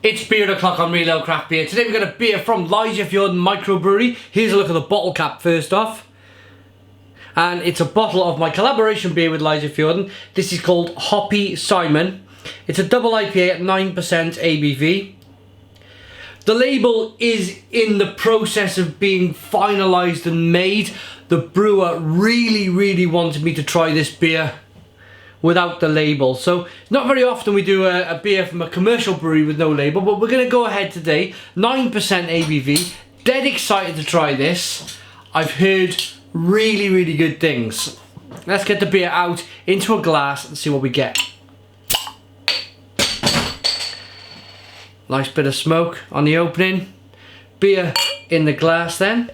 It's beer o'clock on Reload Craft Beer. Today we've got a beer from Lysefjorden Mikrobryggeri. Here's a look at the bottle cap first off. And it's a bottle of my collaboration beer with Lysefjorden. This is called Hoppy Simon. It's a double IPA at 9% ABV. The label is in the process of being finalised and made. The brewer really wanted me to try this beer without the label. So not very often we do a beer from a commercial brewery with no label, but we're going to go ahead today. 9% ABV. Dead excited to try this. I've heard really good things. Let's get the beer out into a glass and see what we get. Nice bit of smoke on the opening. Beer in the glass then.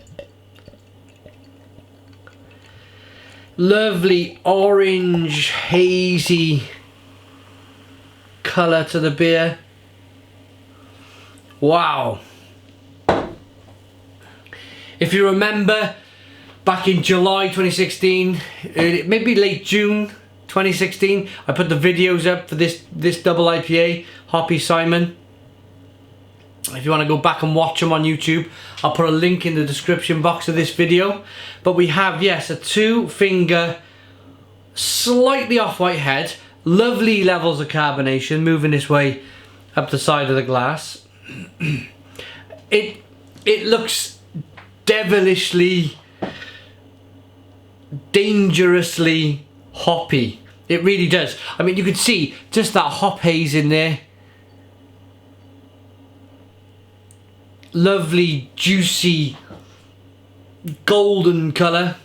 Lovely orange, hazy colour to the beer. Wow. If you remember, back in July 2016, maybe late June 2016, I put the videos up for this double IPA, Hoppy Simon. If you want to go back and watch them on YouTube, I'll put a link in the description box of this video. But we have, yes, a 2-finger, slightly off-white head, lovely levels of carbonation, moving this way up the side of the glass. It looks devilishly, dangerously hoppy. It really does. I mean, you could see just that hop haze in there. Lovely, juicy, golden colour.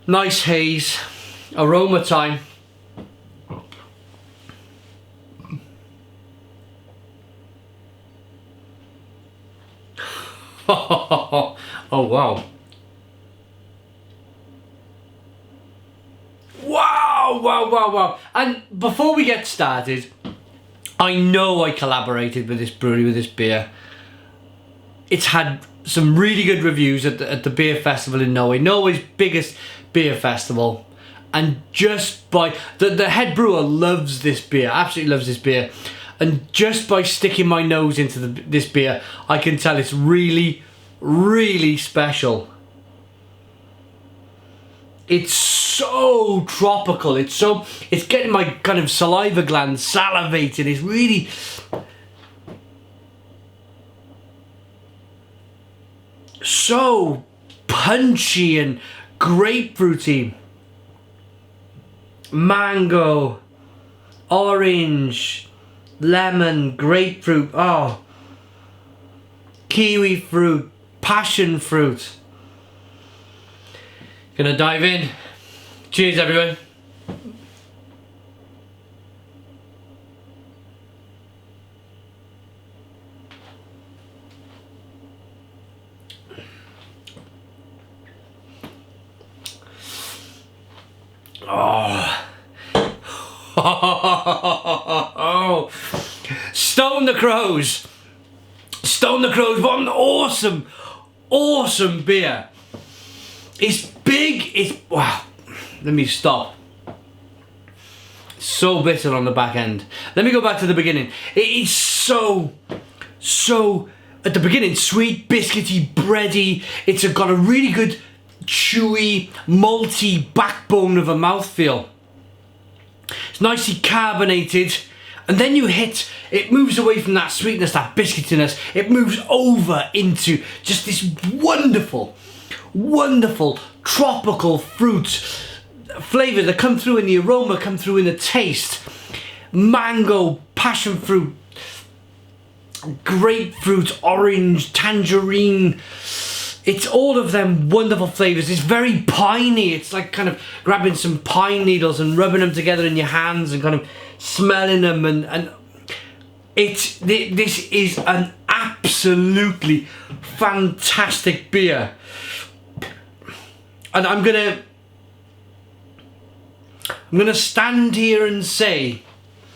Nice haze. Aroma time. Oh wow. Wow. And before we get started, I know I collaborated with this brewery with this beer. It's had some really good reviews at the beer festival in Norway, Norway's biggest beer festival. And just by the head brewer loves this beer, absolutely loves this beer. And just by sticking my nose into this beer, I can tell it's really special. It's so tropical. It's getting my kind of saliva glands salivating. It's really so punchy and grapefruity. Mango, orange, lemon, grapefruit. Oh, kiwi fruit, passion fruit. Gonna dive in. Cheers, everyone. Oh. Stone the Crows. Stone the Crows. What an awesome beer. It's big, it's, wow, let me stop. So bitter on the back end. Let me go back to the beginning. It is so, at the beginning, sweet, biscuity, bready. It's got a really good, chewy, malty backbone of a mouthfeel. It's nicely carbonated. And then you hit, it moves away from that sweetness, that biscuitiness. It moves over into just this wonderful tropical fruit flavour that come through in the aroma, come through in the taste. Mango, passion fruit, grapefruit, orange, tangerine. It's all of them wonderful flavours. It's very piney. It's like kind of grabbing some pine needles and rubbing them together in your hands and kind of smelling them, and this is an absolutely fantastic beer. And I'm gonna stand here and say,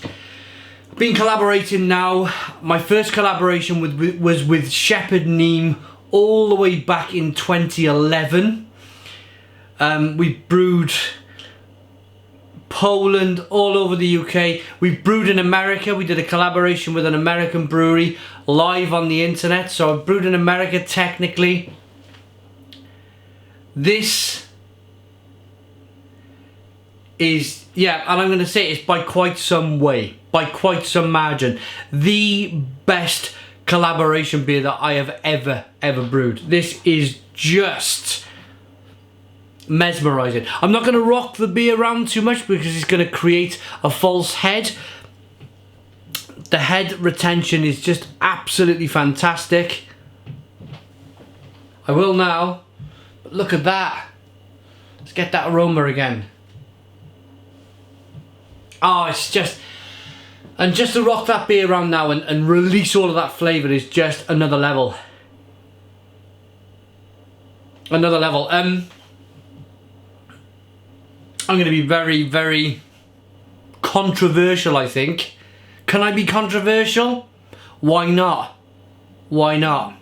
I've been collaborating now. My first collaboration was with Shepherd Neame all the way back in 2011. We brewed Poland, all over the UK. We've brewed in America. We did a collaboration with an American brewery live on the internet. So I've brewed in America technically. This is, yeah, and I'm going to say it's by quite some way, by quite some margin, the best collaboration beer that I have ever brewed. This is just mesmerizing. I'm not going to rock the beer around too much because it's going to create a false head. The head retention is just absolutely fantastic. I will now, but look at that. Let's get that aroma again. Oh, it's just, and just to rock that beer around now and release all of that flavour is just another level. Another level. I'm going to be very controversial, I think. Can I be controversial? Why not? Why not?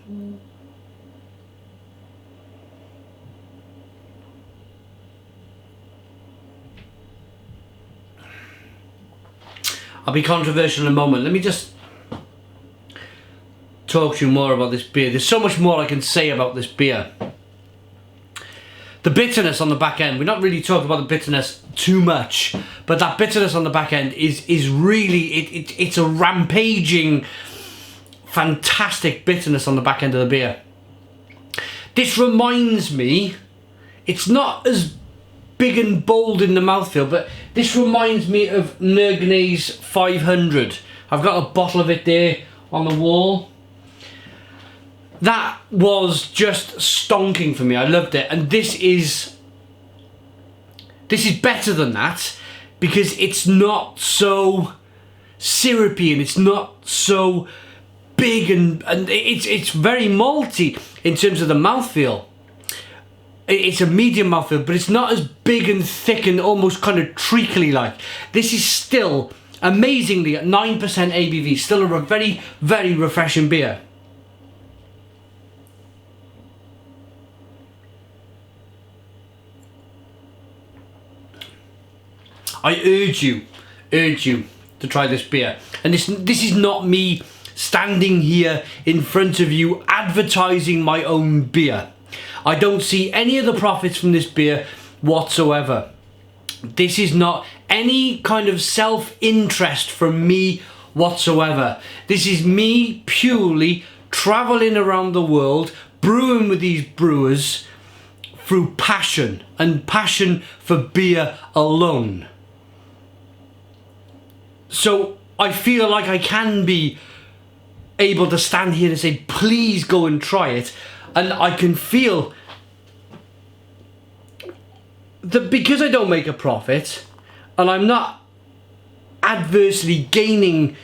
I'll be controversial in a moment. Let me just talk to you more about this beer. There's so much more I can say about this beer. The bitterness on the back end, we're not really talking about the bitterness too much, but that bitterness on the back end is really, it's a rampaging, fantastic bitterness on the back end of the beer. This reminds me, it's not as big and bold in the mouthfeel, but this reminds me of Nergnay's 500. I've got a bottle of it there on the wall. That was just stonking for me. I loved it, and this is better than that because it's not so syrupy and it's not so big and it's very malty in terms of the mouthfeel. It's a medium mouthfeel, but it's not as big and thick and almost kind of treacly like. This is still amazingly at 9% ABV, still a very refreshing beer. I urge you to try this beer. And this is not me standing here in front of you advertising my own beer. I don't see any of the profits from this beer whatsoever. This is not any kind of self-interest from me whatsoever. This is me purely traveling around the world, brewing with these brewers through passion, and passion for beer alone. So I feel like I can be able to stand here and say, please go and try it. And I can feel that because I don't make a profit and I'm not adversely gaining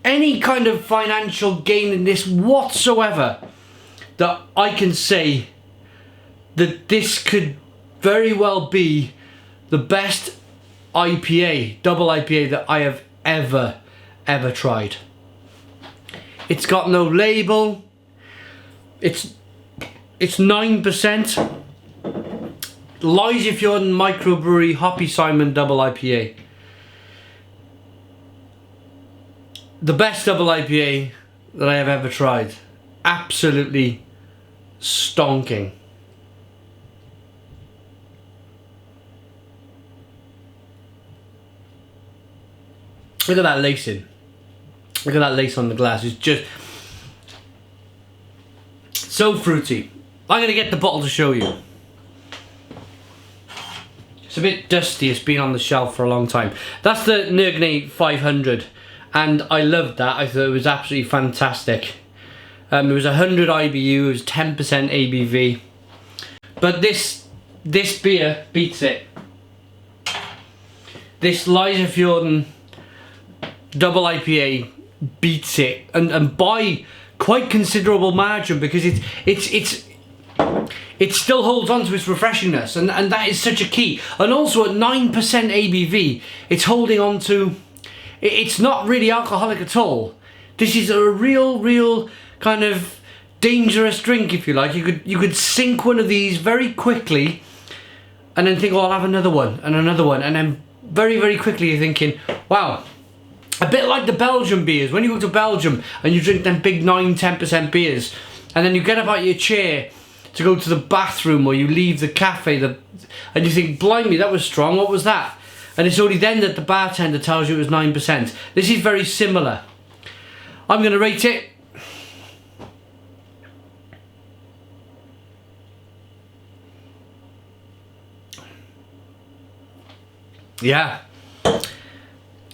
any kind of financial gain in this whatsoever, that I can say that this could very well be the best IPA, double IPA that I have ever tried. It's got no label. It's 9%. Lysefjorden Mikrobryggeri Hoppy Simon double IPA. The best double IPA that I have ever tried. Absolutely stonking. Look at that lacing. Look at that lace on the glass. It's just so fruity. I'm going to get the bottle to show you. It's a bit dusty. It's been on the shelf for a long time. That's the Nergnay 500. And I loved that. I thought it was absolutely fantastic. It was 100 IBU. It was 10% ABV. But this beer beats it. This Lysefjorden double IPA beats it, and by quite considerable margin, because it still holds on to its refreshingness, and that is such a key. And also at 9% ABV, it's holding on to, it's not really alcoholic at all. This is a real kind of dangerous drink, if you like. You could sink one of these very quickly and then think, oh, I'll have another one and another one, and then very, very quickly you're thinking, wow, a bit like the Belgian beers. When you go to Belgium and you drink them big 9-10% beers, and then you get up out of your chair to go to the bathroom, or you leave the cafe, and you think, blimey, that was strong, what was that? And it's only then that the bartender tells you it was 9%. This is very similar. I'm going to rate it yeah,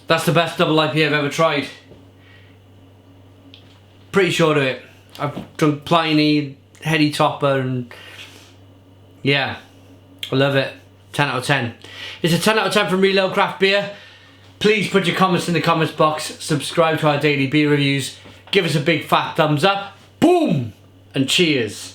that's the best double IPA I've ever tried. Pretty sure of it. I've drunk Pliny, Heady Topper, and yeah, I love it. 10 out of 10. It's a 10 out of 10 from Real Ale Craft Beer. Please put your comments in the comments box. Subscribe to our daily beer reviews. Give us a big fat thumbs up. Boom! And cheers.